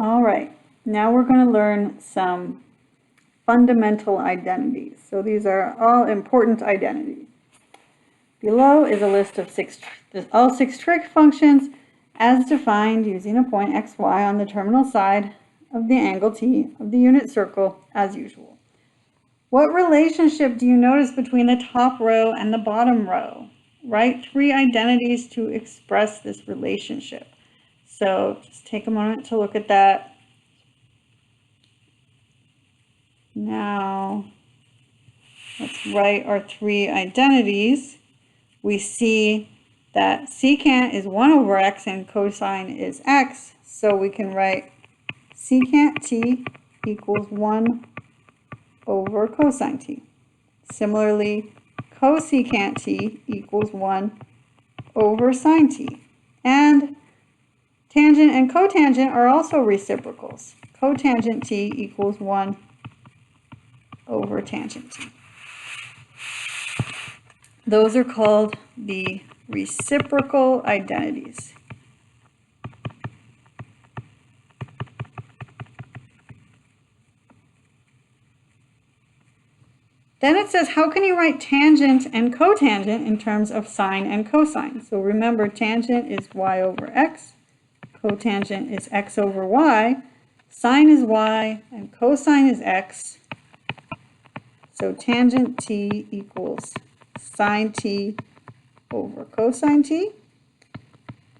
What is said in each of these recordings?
All right, now we're going to learn some fundamental identities. So these are all important identities. Below is a list of all six trig functions as defined using a point x, y on the terminal side of the angle t of the unit circle as usual. What relationship do you notice between the top row and the bottom row? Write three identities to express this relationship. So just take a moment to look at that. Now, let's write our three identities. We see that secant is 1 over x and cosine is x. So we can write secant t equals 1 over cosine t. Similarly, cosecant t equals 1 over sine t. And tangent and cotangent are also reciprocals. Cotangent t equals 1 over tangent t. Those are called the reciprocal identities. Then it says, how can you write tangent and cotangent in terms of sine and cosine? So remember, tangent is y over x, cotangent is x over y, sine is y, and cosine is x. So tangent t equals sine t over cosine t,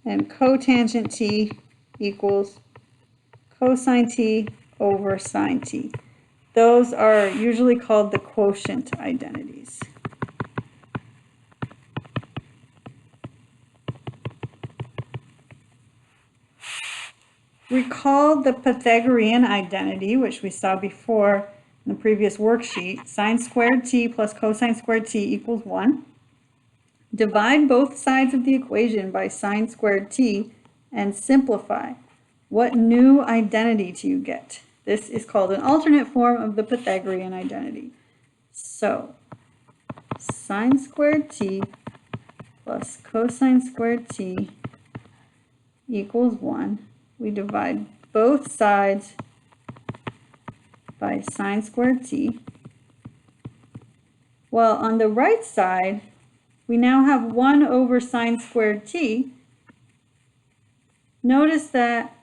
and cotangent t equals cosine t over sine t. Those are usually called the quotient identities. Recall the Pythagorean identity, which we saw before in the previous worksheet. Sine squared t plus cosine squared t equals 1. Divide both sides of the equation by sine squared t and simplify. What new identity do you get? This is called an alternate form of the Pythagorean identity. So, sine squared t plus cosine squared t equals 1. We divide both sides by sine squared t. Well, on the right side, we now have 1 over sine squared t. Notice that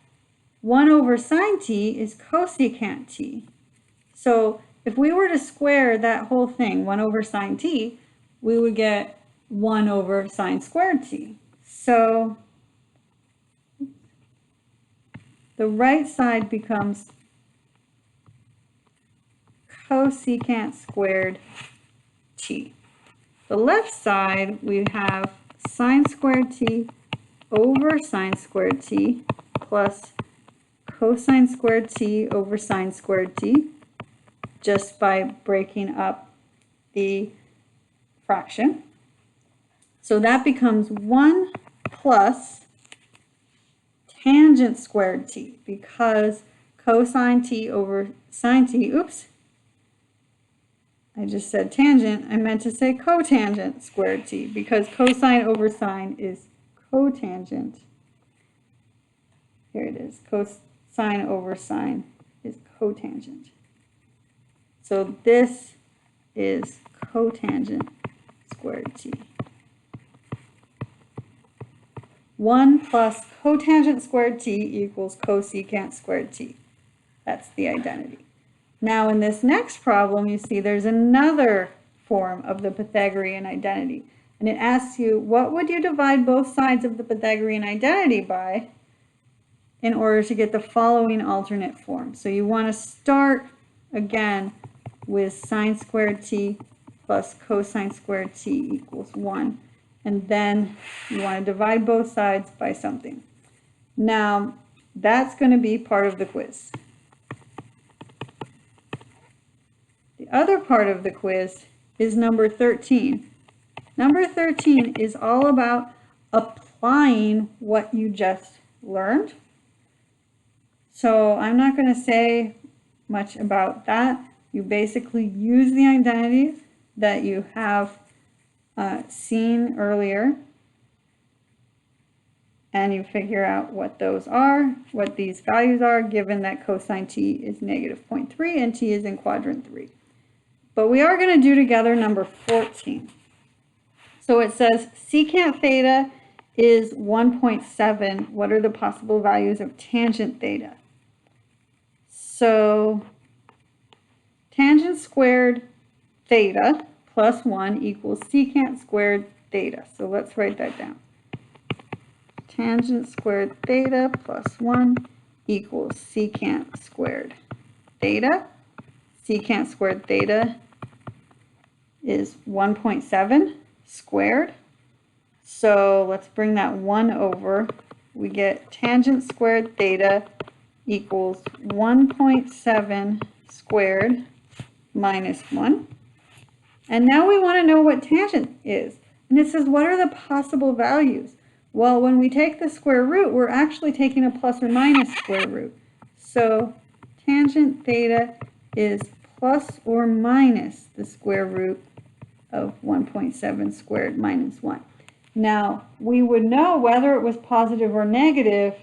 1 over sine t is cosecant t. So if we were to square that whole thing, 1 over sine t, we would get 1 over sine squared t. So the right side becomes cosecant squared t. The left side, we have sine squared t over sine squared t plus cosine squared t over sine squared t, just by breaking up the fraction. So that becomes 1 plus tangent squared t, because cosine t over sine t, oops, I just said tangent, I meant to say cotangent squared t, because cosine over sine is cotangent. Here it is, cosine over sine is cotangent. So this is cotangent squared t. 1 plus cotangent squared t equals cosecant squared t. That's the identity. Now in this next problem, you see there's another form of the Pythagorean identity. And it asks you, what would you divide both sides of the Pythagorean identity by in order to get the following alternate form? So you want to start again with sine squared t plus cosine squared t equals 1. And then you want to divide both sides by something. Now, that's going to be part of the quiz. The other part of the quiz is number 13. Number 13 is all about applying what you just learned. So I'm not going to say much about that. You basically use the identities that you have seen earlier, and you figure out what those are, what these values are, given that cosine t is negative 0.3 and t is in quadrant 3. But we are going to do together number 14. So it says secant theta is 1.7. What are the possible values of tangent theta? So tangent squared theta plus 1 equals secant squared theta. So let's write that down. Tangent squared theta plus 1 equals secant squared theta. Secant squared theta is 1.7 squared. So let's bring that 1 over. We get tangent squared theta equals 1.7 squared minus 1. And now we want to know what tangent is. And it says, what are the possible values? Well, when we take the square root, we're actually taking a plus or minus square root. So tangent theta is plus or minus the square root of 1.7 squared minus 1. Now, we would know whether it was positive or negative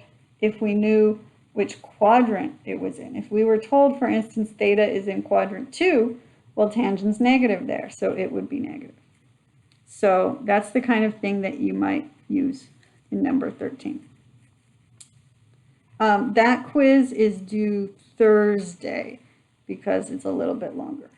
if we knew which quadrant it was in. If we were told, for instance, theta is in quadrant 2, well, tangent's negative there, so it would be negative. So that's the kind of thing that you might use in number 13. That quiz is due Thursday because it's a little bit longer.